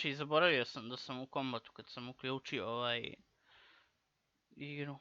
Znači, zaboravio sam da sam u kombatu kad sam uključio igru.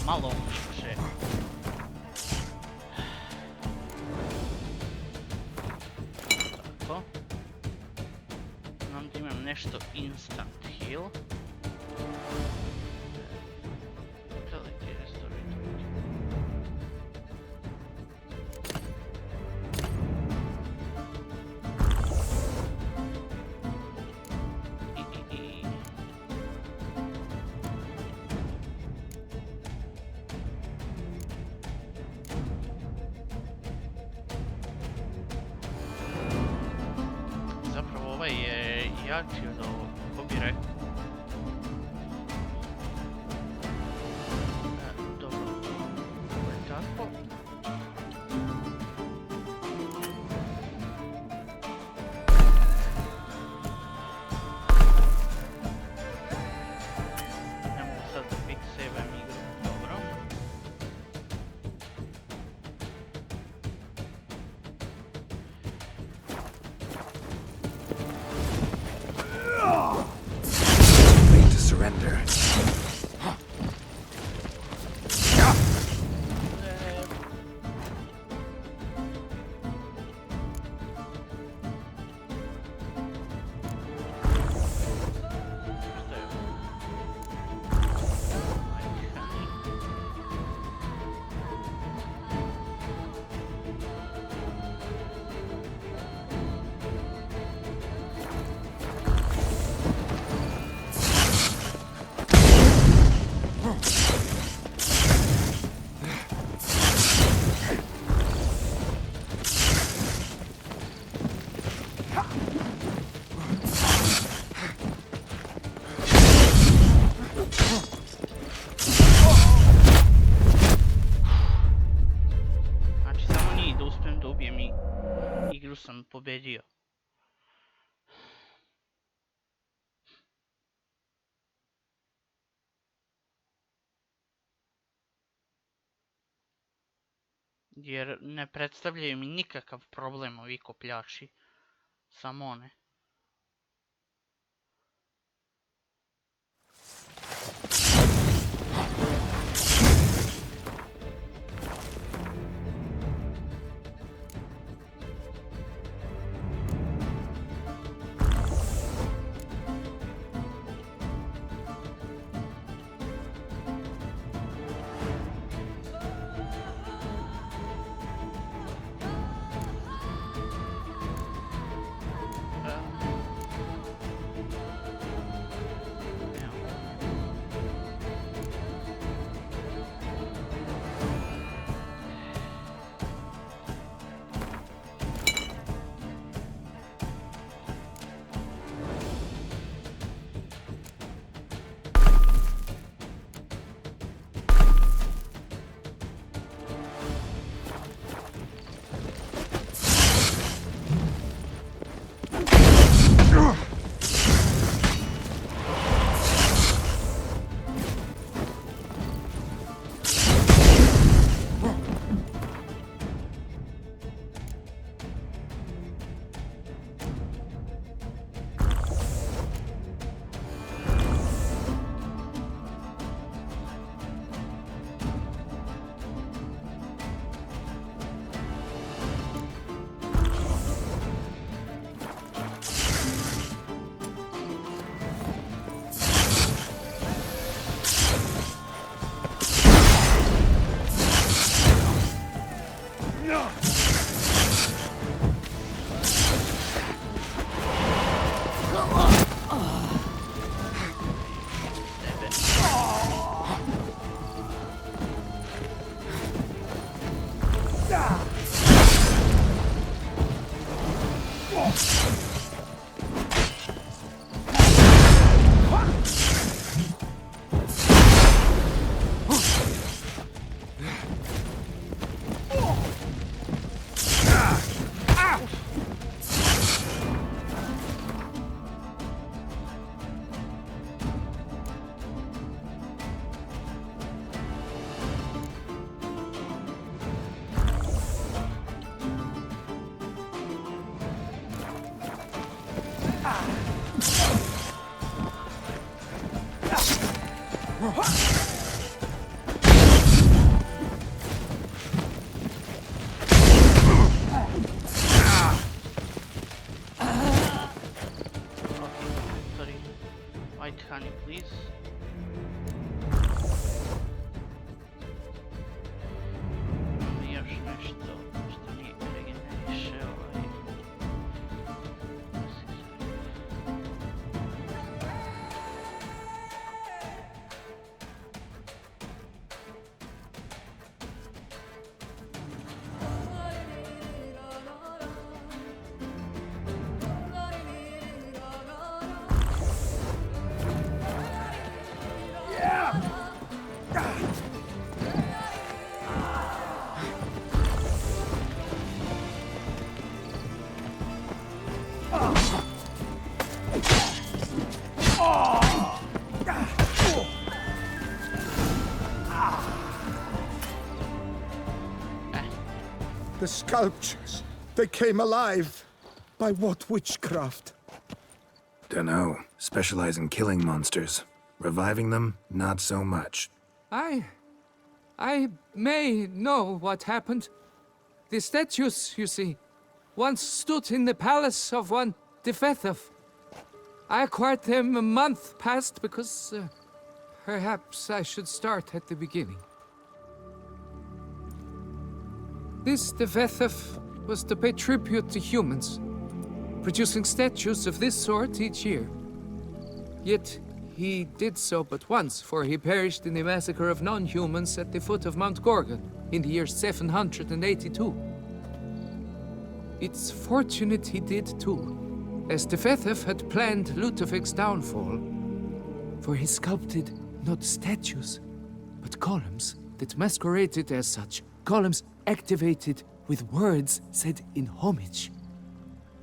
Malo više. Tako. Znam da imam nešto instant heal. Jači od ovog, ko bi rekao. Dobro, ovo je tako. Ne mogu sad da quick save-am igru, dobro. Surrender. Sam pobedio. Jer ne predstavljaju mi nikakav problem ovi kopljači. Samo one. Sorry. White honey, please. Još nešto što nije regeneriše The sculptures, they came alive. By what witchcraft? Dunno. Specialize in killing monsters. Reviving them, not so much. I may know what happened. The statues, you see, once stood in the palace of one Djetetom. I acquired them a month past because perhaps I should start at the beginning. This Djetetom was to pay tribute to humans, producing statues of this sort each year. Yet he did so but once, for he perished in the massacre of non-humans at the foot of Mount Gorgon in the year 782. It's fortunate he did too, as Djetetom had planned Ludovic's downfall, for he sculpted not statues, but columns that masqueraded as such. Columns activated with words said in homage.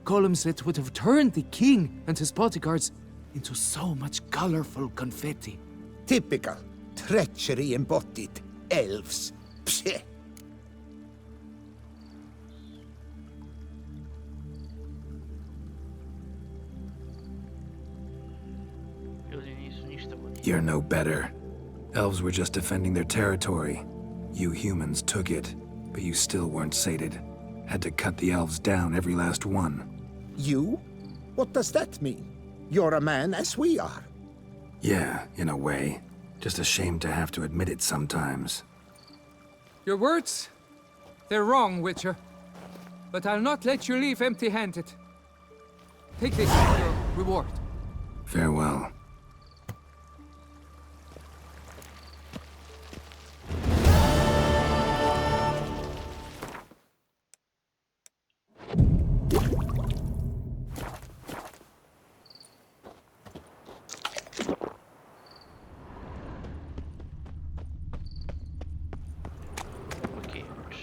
Columns that would have turned the king and his bodyguards into so much colorful confetti. Typical. Treachery embodied. Elves. Pshe. Ljudi nisu ništa bolji. You're no better. Elves were just defending their territory. You humans took it, but you still weren't sated. Had to cut the elves down, every last one. You? What does that mean? You're a man as we are. Yeah, in a way. Just ashamed to have to admit it sometimes. Your words? They're wrong, Witcher. But I'll not let you leave empty-handed. Take this as your reward. Farewell.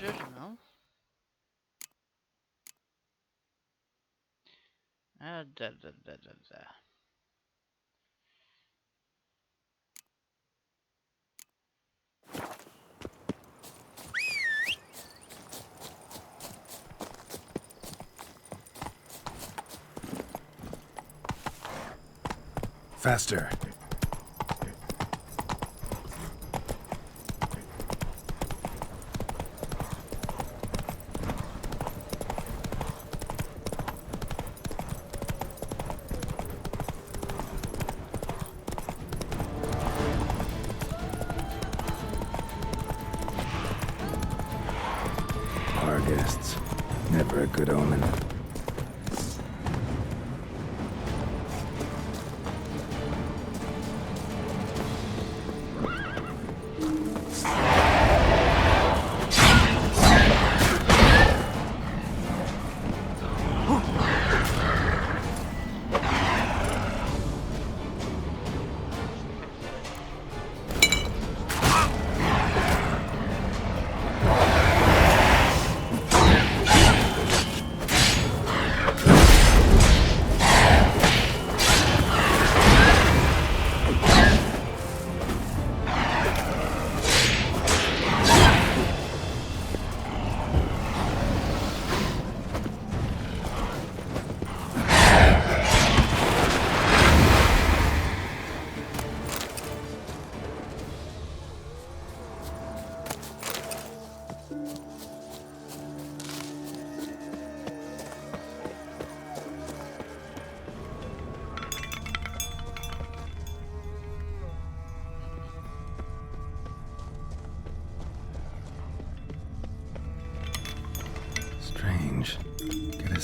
Journal. Da. Faster. Our guests. Never a good omen.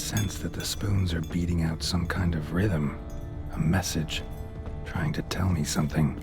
sense that the spoons are beating out some kind of rhythm, a message, trying to tell me something.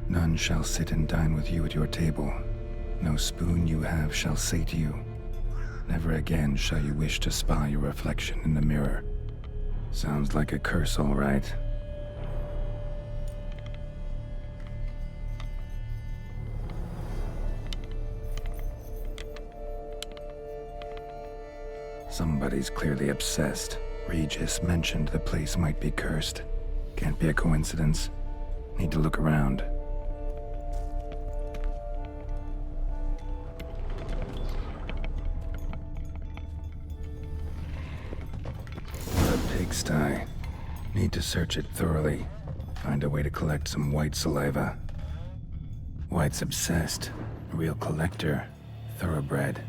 None shall sit and dine with you at your table. No spoon you have shall say to you, never again shall you wish to spy your reflection in the mirror. Sounds like a curse, all right. Somebody's clearly obsessed. Regis mentioned the place might be cursed. Can't be a coincidence. Need to look around. Pigsty. Need to search it thoroughly. Find a way to collect some white saliva. White's obsessed. A real collector. Thoroughbred.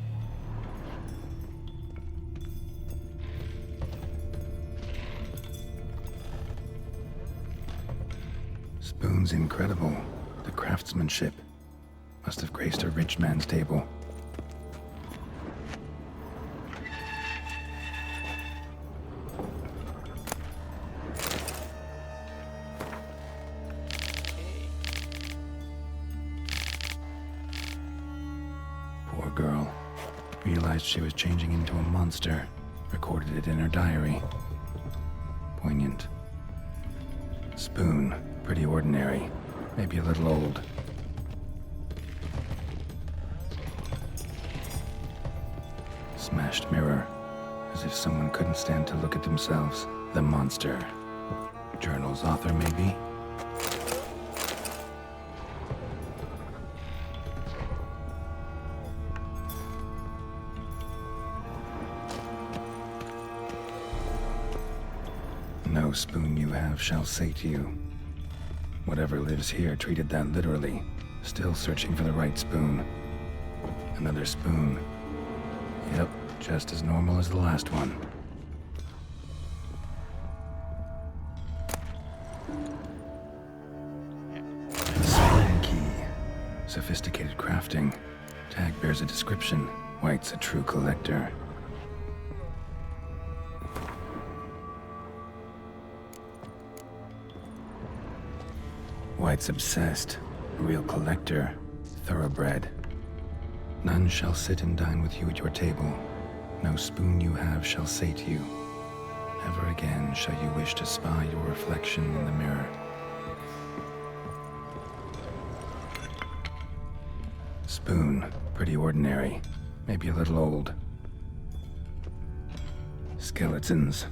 Spoon's incredible. The craftsmanship. Must have graced a rich man's table. Poor girl. Realized she was changing into a monster. Recorded it in her diary. Poignant. Spoon. Pretty ordinary. Maybe a little old. Smashed mirror. As if someone couldn't stand to look at themselves. The monster. Journal's author, maybe? No spoon you have shall say to you. Whatever lives here treated that literally. Still searching for the right spoon. Another spoon. Yep, just as normal as the last one. Spoon key. Sophisticated crafting. Tag bears a description. White's a true collector. White's obsessed. A real collector. Thoroughbred. None shall sit and dine with you at your table. No spoon you have shall say to you, never again shall you wish to spy your reflection in the mirror. Spoon. Pretty ordinary. Maybe a little old. Skeletons.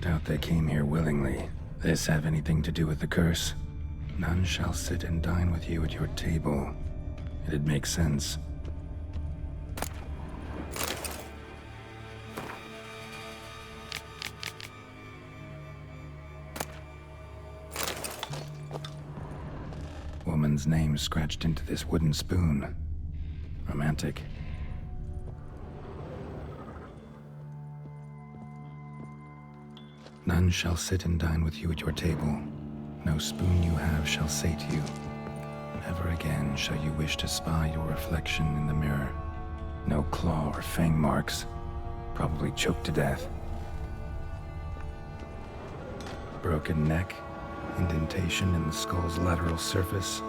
Doubt they came here willingly. This have anything to do with the curse? None shall sit and dine with you at your table. It'd make sense. Woman's name scratched into this wooden spoon. Romantic. None shall sit and dine with you at your table. No spoon you have shall say to you, never again shall you wish to spy your reflection in the mirror. No claw or fang marks. Probably choked to death. Broken neck. Indentation in the skull's lateral surface.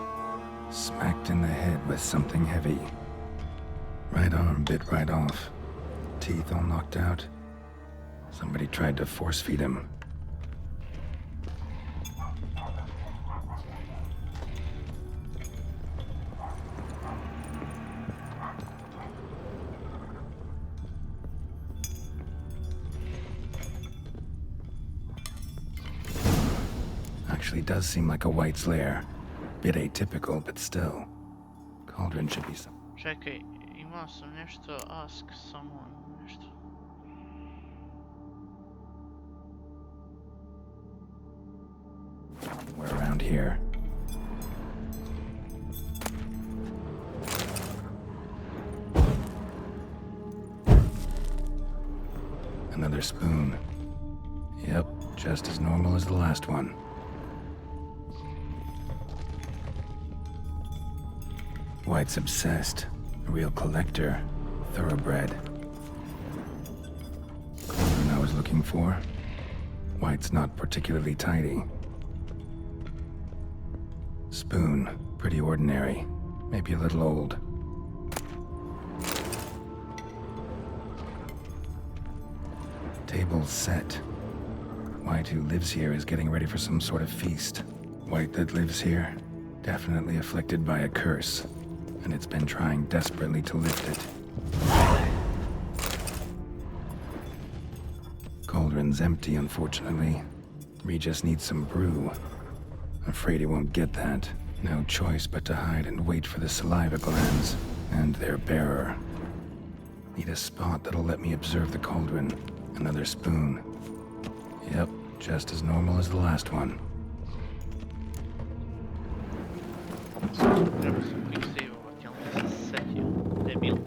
Smacked in the head with something heavy. Right arm bit right off. Teeth all knocked out. Somebody tried to force feed him. actually does seem like a white's lair. Bit atypical, but still. Cauldron should be some... Čekaj, imao sam nešto ask someone, nešto. We're around here. Another spoon. Yep, just as normal as the last one. White's obsessed. A real collector. Thoroughbred. Cauldron I was looking for. White's not particularly tidy. Spoon. Pretty ordinary. Maybe a little old. Table's set. White, who lives here, is getting ready for some sort of feast. White that lives here, definitely afflicted by a curse, and it's been trying desperately to lift it. Cauldron's empty, unfortunately. Regis needs some brew. Afraid he won't get that. No choice but to hide and wait for the saliva glands and their bearer. Need a spot that'll let me observe the cauldron. Another spoon. Yep, just as normal as the last one. Treba sam quick save-ovati, ali nisam se setio. Debil.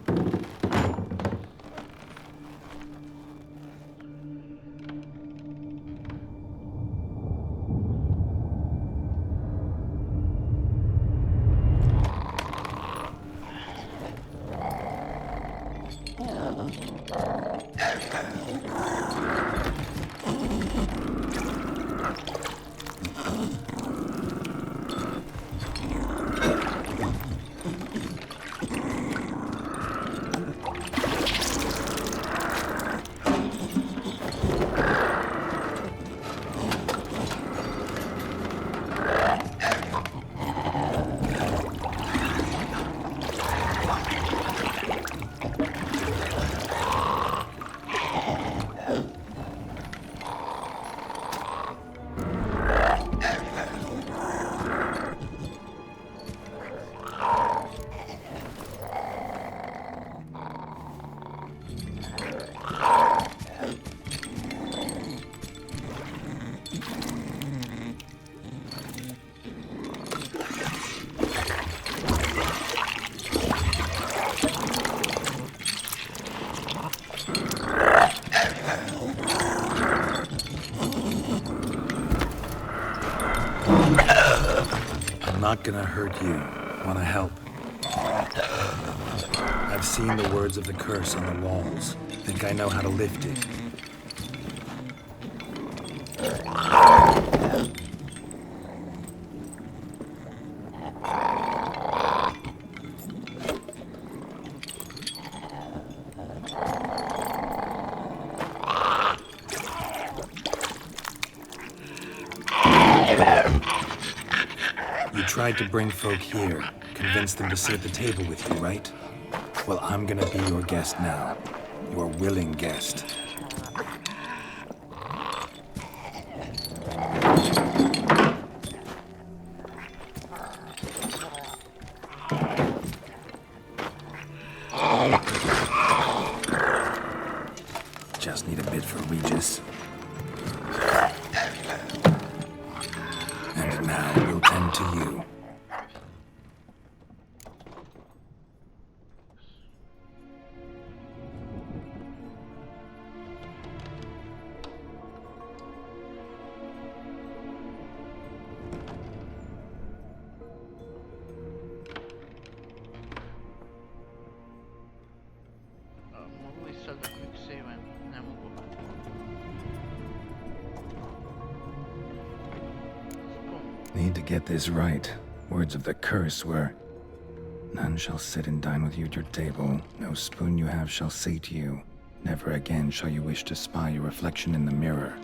Not gonna hurt you. Wanna help? I've seen the words of the curse on the walls. Think I know how to lift it. Tried to bring folk here, convince them to sit at the table with you, right? Well, I'm gonna be your guest now. Your willing guest. Just need a bit for Regis. And now we'll tend to you. Need to get this right. Words of the curse were, none shall sit and dine with you at your table. No spoon you have shall say to you, never again shall you wish to spy your reflection in the mirror.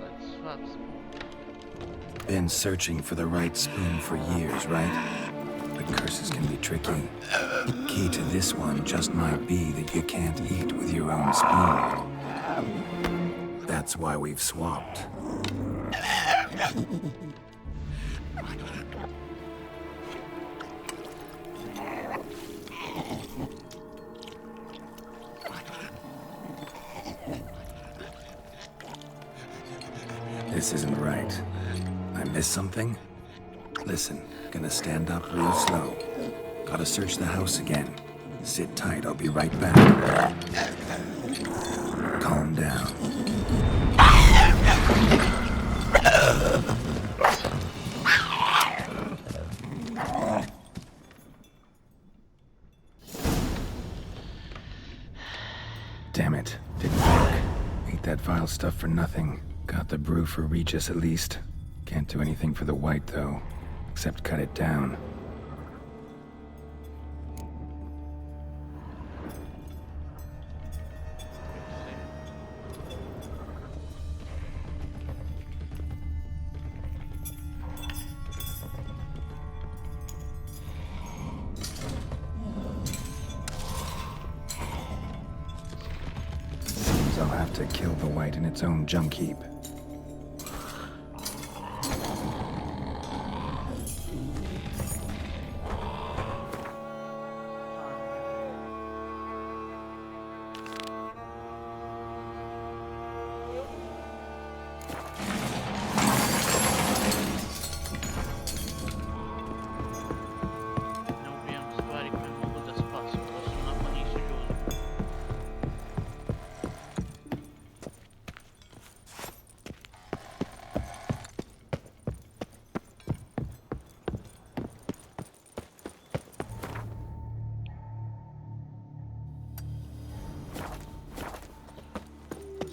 Let's swap spoon. Been searching for the right spoon for years, right? But curses can be tricky. Key to this one just might be that you can't eat with your own spoon. That's why we've swapped. This isn't right. I missed something? Listen, gonna stand up real slow. Gotta search the house again. Sit tight, I'll be right back. Calm down. Damn it, didn't work. Ate that vile stuff for nothing. Got the brew for Regis at least. Can't do anything for the white though, except cut it down. Seems I'll have to kill the white in its own junk heap.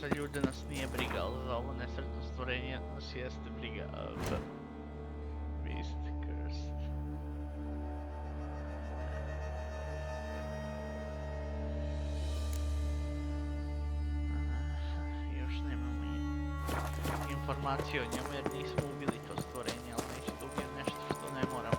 Za ljude nas nije briga, ali za ovo nesretno stvorenje nas jeste briga. Beast cursed. Još nemamo informacije o njemu jer nismo ubili to stvorenje, ali neće da ubijem nešto što ne moram.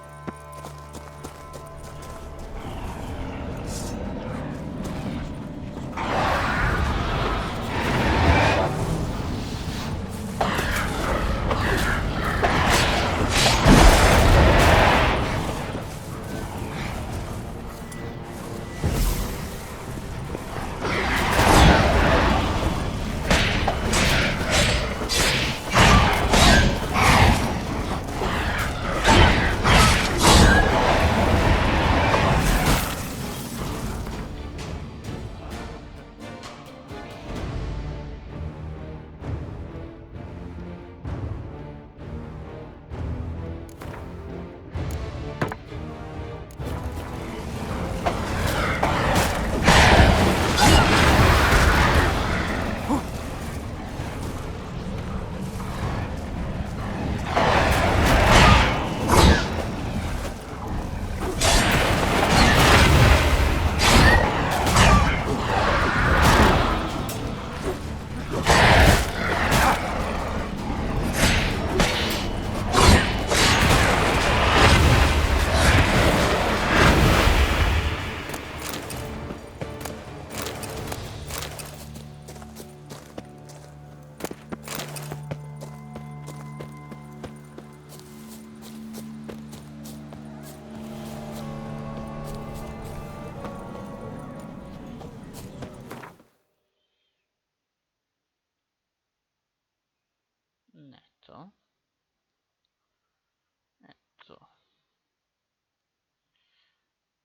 Eto.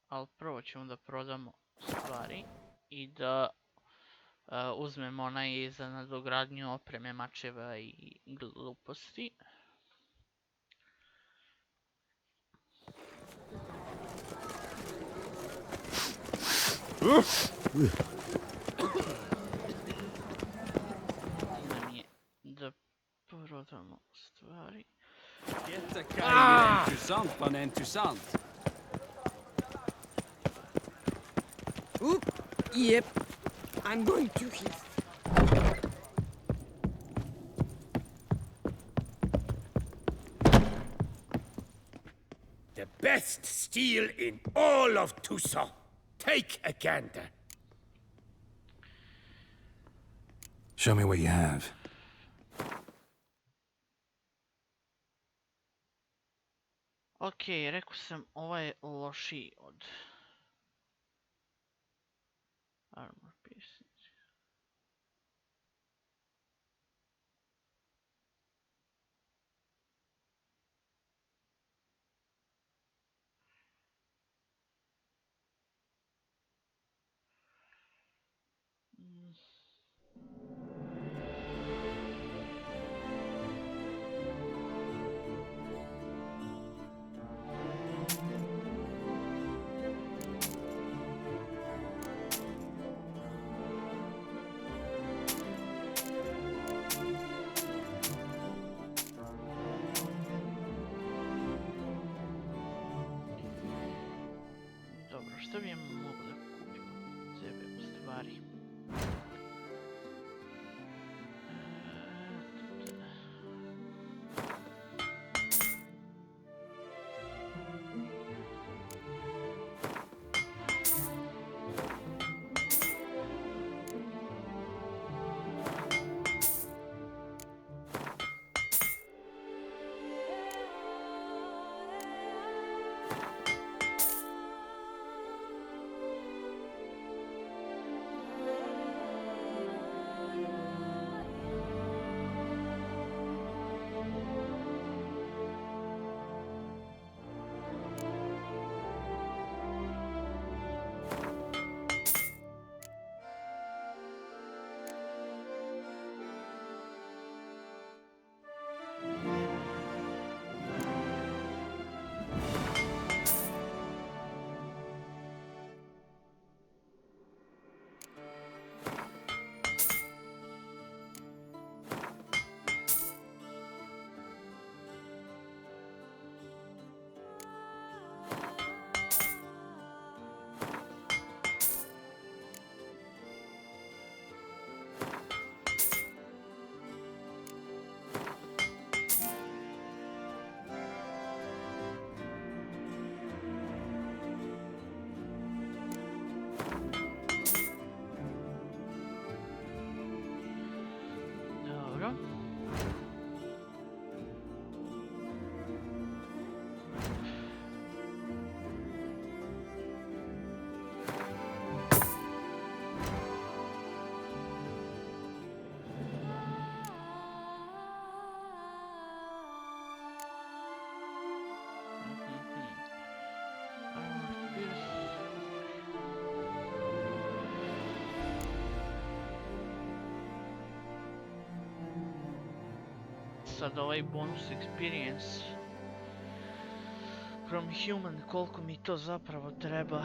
Ali prvo ćemo da prodamo stvari i da uzmemo onaj za nadogradnju opreme, mačeva i gluposti. Da prodamo stvari. Detta kan ju intressant, vad intressant. Oop, yep. I'm going to hit. The best steel in all of Tucson. Take a gander. Show me what you have. Okej, rekao sam, ovaj je lošiji od armor piercing. Dobro, što bi mogu da kupimo sebe u stvari? Dobro. Sad ovaj bonus experience from human, koliko mi to zapravo treba?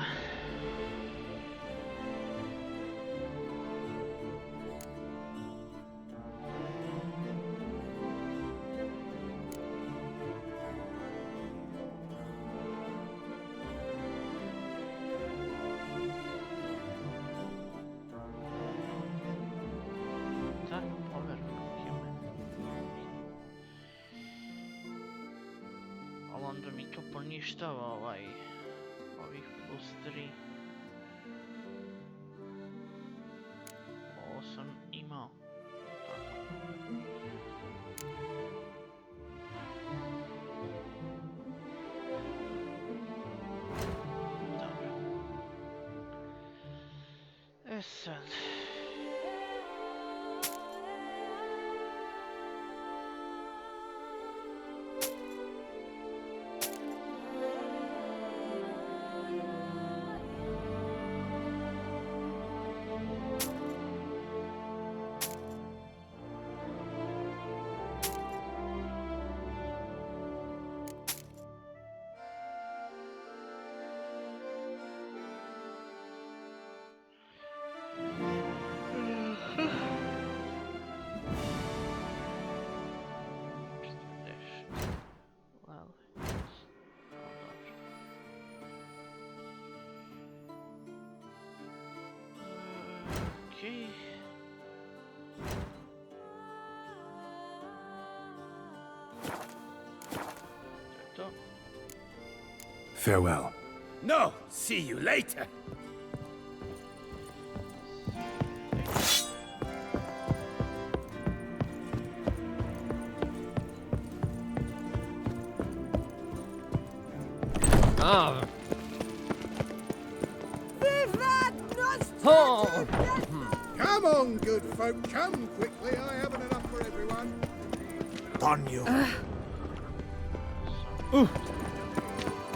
Onda mi to poništava ovih plus 3. Ovo sam imao. Dobro. E sad. Okay. Farewell. No, see you later. Come on, good folk, come quickly. I haven't enough for everyone. On you.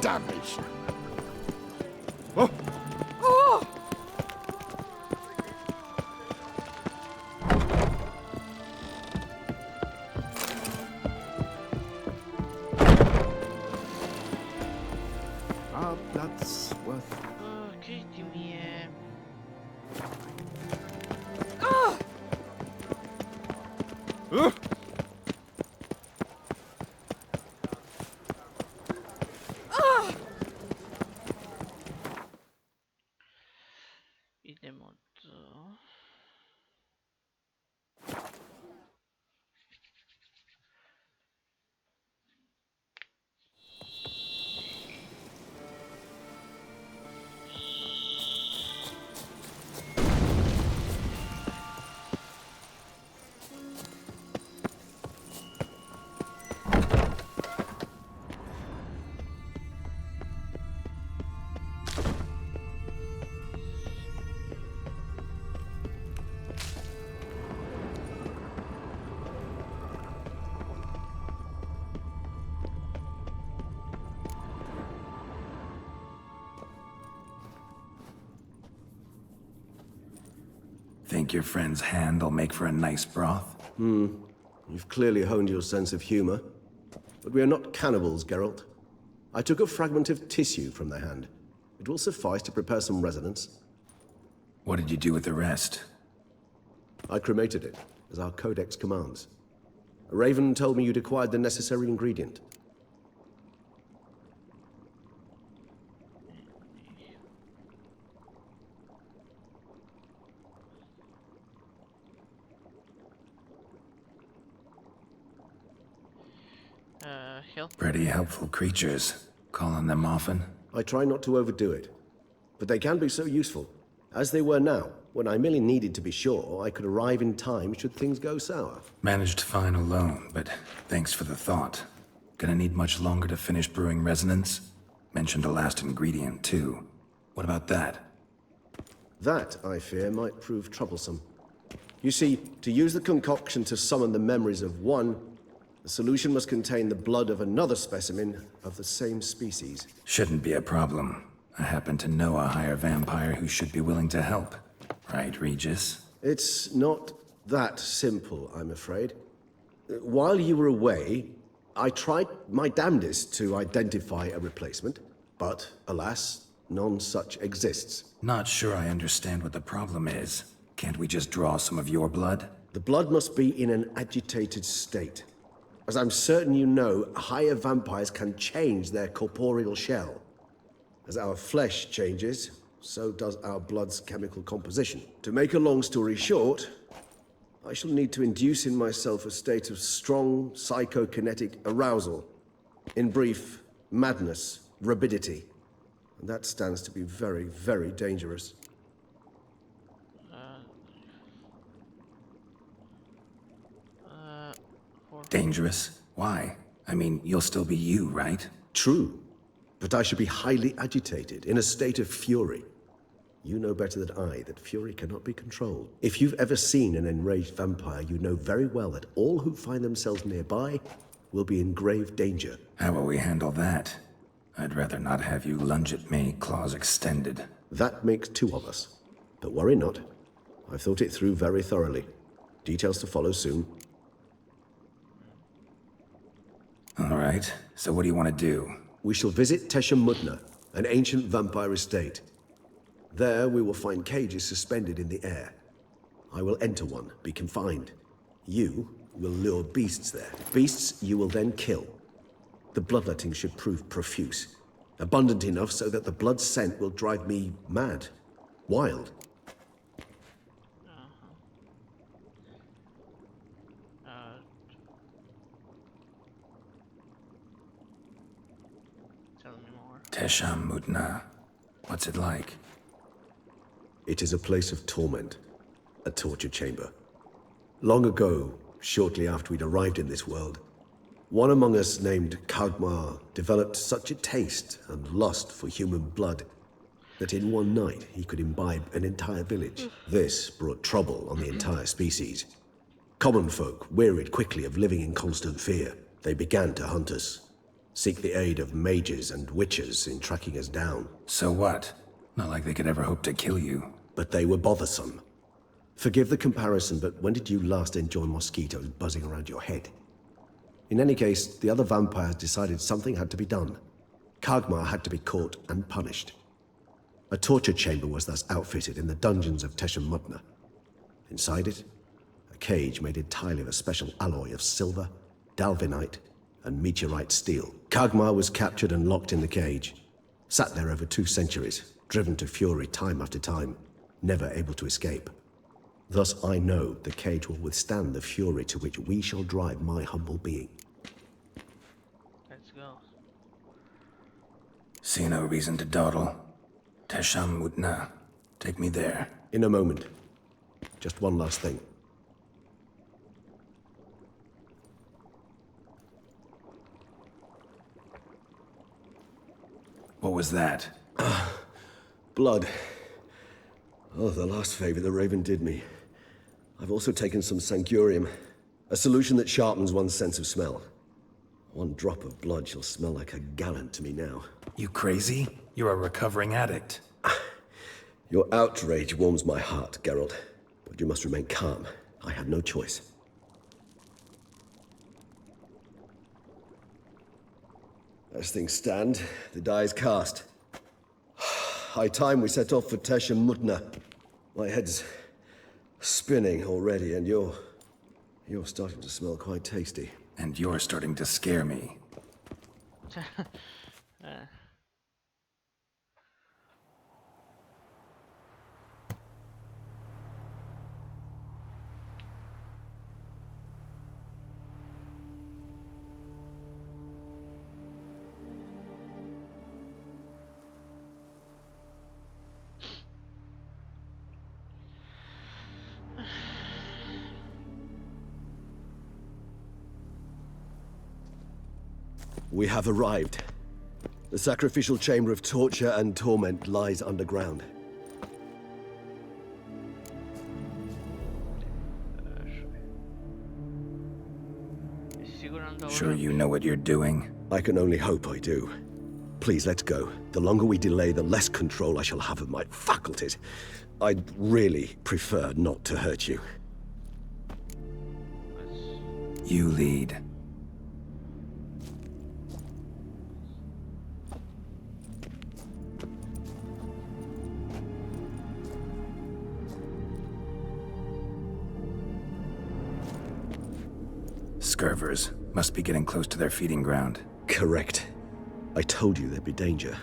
Damnation. Our blood's worth. Okej, ti mi je... Idemo do... Think your friend's hand will make for a nice broth? You've clearly honed your sense of humor. But we are not cannibals, Geralt. I took a fragment of tissue from their hand. It will suffice to prepare some resonance. What did you do with the rest? I cremated it, as our codex commands. A raven told me you'd acquired the necessary ingredient. Help. Pretty helpful creatures. Calling them often? I try not to overdo it. But they can be so useful. As they were now, when I merely needed to be sure I could arrive in time should things go sour. Managed fine alone, but thanks for the thought. Gonna need much longer to finish brewing resonance? Mentioned the last ingredient, too. What about that? That, I fear, might prove troublesome. You see, to use the concoction to summon the memories of one, the solution must contain the blood of another specimen of the same species. Shouldn't be a problem. I happen to know a higher vampire who should be willing to help. Right, Regis? It's not that simple, I'm afraid. While you were away, I tried my damnedest to identify a replacement, but alas, none such exists. Not sure I understand what the problem is. Can't we just draw some of your blood? The blood must be in an agitated state. As I'm certain you know, higher vampires can change their corporeal shell. As our flesh changes, so does our blood's chemical composition. To make a long story short, I shall need to induce in myself a state of strong psychokinetic arousal. In brief, madness, rabidity. And that stands to be very, very dangerous. Dangerous? Why? I mean, you'll still be you, right? True, but I should be highly agitated, in a state of fury. You know better than I that fury cannot be controlled. If you've ever seen an enraged vampire, you know very well that all who find themselves nearby will be in grave danger. How will we handle that? I'd rather not have you lunge at me, claws extended. That makes two of us. But worry not. I've thought it through very thoroughly. Details to follow soon. All right, so what do you want to do? We shall visit Tesha Mudna, an ancient vampire estate. There we will find cages suspended in the air. I will enter one, be confined. You will lure beasts there. Beasts you will then kill. The bloodletting should prove profuse. Abundant enough so that the blood scent will drive me mad. Wild. Tell me more. Tesha Mudna. What's it like? It is a place of torment. A torture chamber. Long ago, shortly after we'd arrived in this world, One among us named Kagmar developed such a taste and lust for human blood that in one night he could imbibe an entire village. This brought trouble on the entire species. Common folk wearied quickly of living in constant fear. They began to hunt us, seek the aid of mages and witches in tracking us down. So what? Not like they could ever hope to kill you. But they were bothersome. Forgive the comparison, but when did you last enjoy mosquitoes buzzing around your head? In any case, the other vampires decided something had to be done. Kagmar had to be caught and punished. A torture chamber was thus outfitted in the dungeons of Mudna. Inside it, a cage made entirely of a special alloy of silver, dalvinite, and meteorite steel. Kagmar was captured and locked in the cage. Sat there over 2 centuries, driven to fury time after time, never able to escape. Thus I know the cage will withstand the fury to which we shall drive my humble being. Let's go. See no reason to dawdle. Mudna. Take me there. In a moment. Just one last thing. What was that? Blood. Oh, the last favor the Raven did me. I've also taken some Sancurium, a solution that sharpens one's sense of smell. One drop of blood shall smell like a gallon to me now. You crazy? You're a recovering addict. Your outrage warms my heart, Geralt. But you must remain calm. I had no choice. As things stand, the die is cast. High time we set off for Mudna. My head's spinning already, and you're starting to smell quite tasty. And you're starting to scare me. We have arrived. The sacrificial chamber of torture and torment lies underground. Sure you know what you're doing? I can only hope I do. Please, let's go. The longer we delay, the less control I shall have of my faculties. I'd really prefer not to hurt you. You lead. Scurvers must be getting close to their feeding ground. Correct. I told you there'd be danger.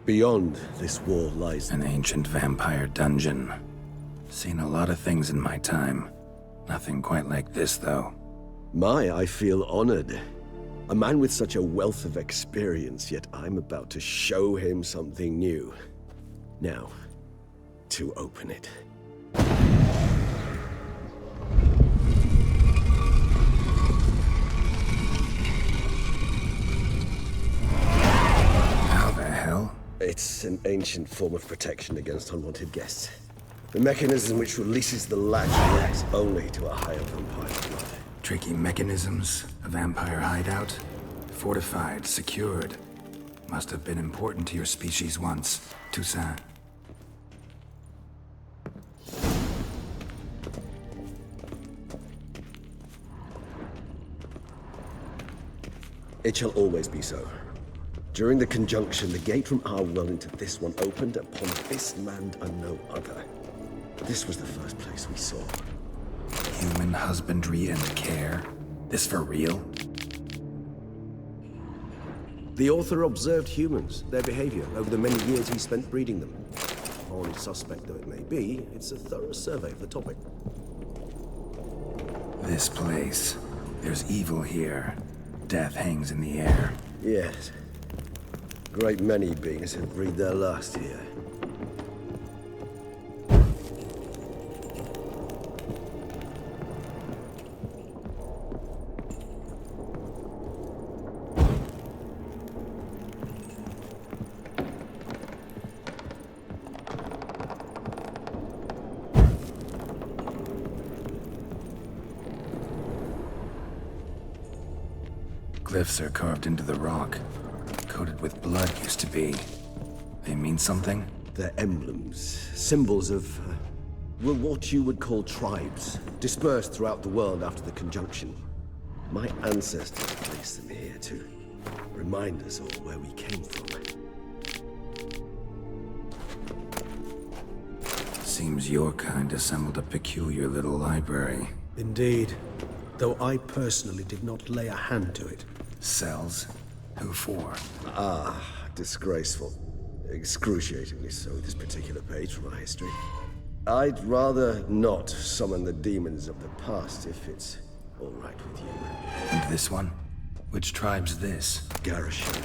Beyond this wall lies an ancient vampire dungeon. Seen a lot of things in my time. Nothing quite like this, though. I feel honored. A man with such a wealth of experience, yet I'm about to show him something new. Now, to open it. How the hell? It's an ancient form of protection against unwanted guests. The mechanism which releases the latch reacts only to a higher vampire blood. Tricky mechanisms, a vampire hideout. Fortified, secured. Must have been important to your species once, Toussaint. It shall always be so. During the conjunction, the gate from our well into this one opened upon this land and no other. This was the first place we saw. Human husbandry and care? This for real? The author observed humans, their behavior, over the many years he spent breeding them. Morally suspect though it may be, it's a thorough survey of the topic. This place. There's evil here. Death hangs in the air. Yes. Great many beings have breathed their last here. glyphs are carved into the rock. Coated with blood used to be. They mean something? They're emblems, symbols of, well, what you would call tribes, dispersed throughout the world after the conjunction. My ancestors placed them here to remind us all where we came from. Seems your kind assembled a peculiar little library. Indeed, though I personally did not lay a hand to it. Cells? Who for? Ah, disgraceful. Excruciatingly so, this particular page from our history. I'd rather not summon the demons of the past if it's all right with you. And this one? Which tribe's this? Garisham.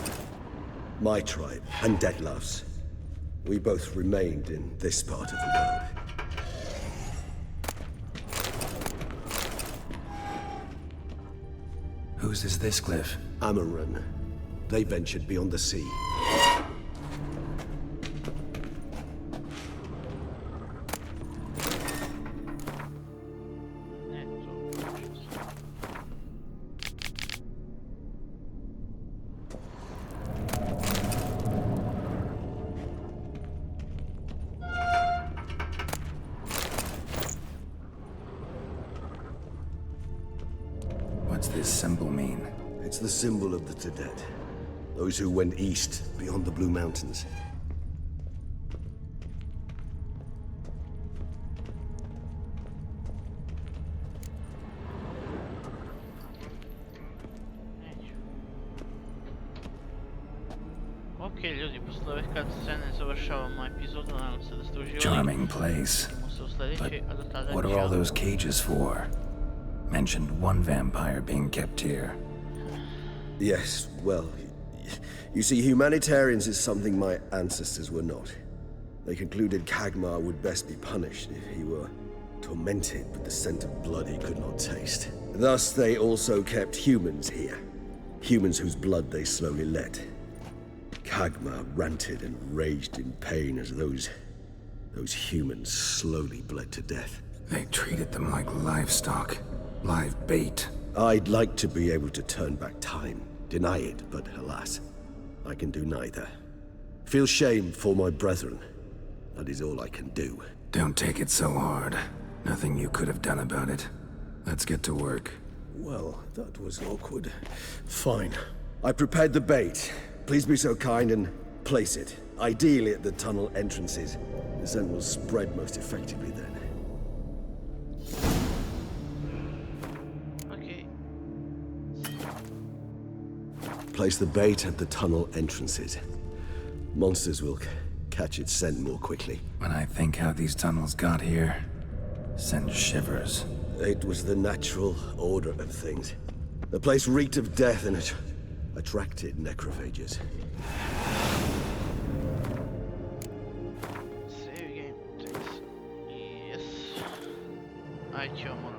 My tribe, and Detlav's. We both remained in this part of the world. Whose is this glyph? Amaran. They ventured beyond the sea. What's this symbol mean? It's the symbol of the Tibet. Those who went east, beyond the Blue Mountains. Ok, ljudi, posle ove cutscene završavamo epizodu, nadam se da ste uživali. Charming place. Vidimo se u sljedećoj, a do tada What are all those cages for? Mentioned one vampire being kept here. Yes, well, you see, humanitarians is something my ancestors were not. They concluded Kagmar would best be punished if he were tormented with the scent of blood he could not taste. Thus, they also kept humans here. Humans whose blood they slowly let. Kagmar ranted and raged in pain as those humans slowly bled to death. They treated them like livestock. Live bait. I'd like to be able to turn back time, deny it, but alas, I can do neither. Feel shame for my brethren. That is all I can do. Don't take it so hard. Nothing you could have done about it. Let's get to work. Well, that was awkward. Fine. I prepared the bait. Please be so kind and place it. Ideally at the tunnel entrances. The scent will spread most effectively then. Place the bait at the tunnel entrances. Monsters will catch its scent more quickly. When I think how these tunnels got here, send shivers. It was the natural order of things. The place reeked of death and it attracted necrophages. Save game, thanks. Yes. Ajde ćemo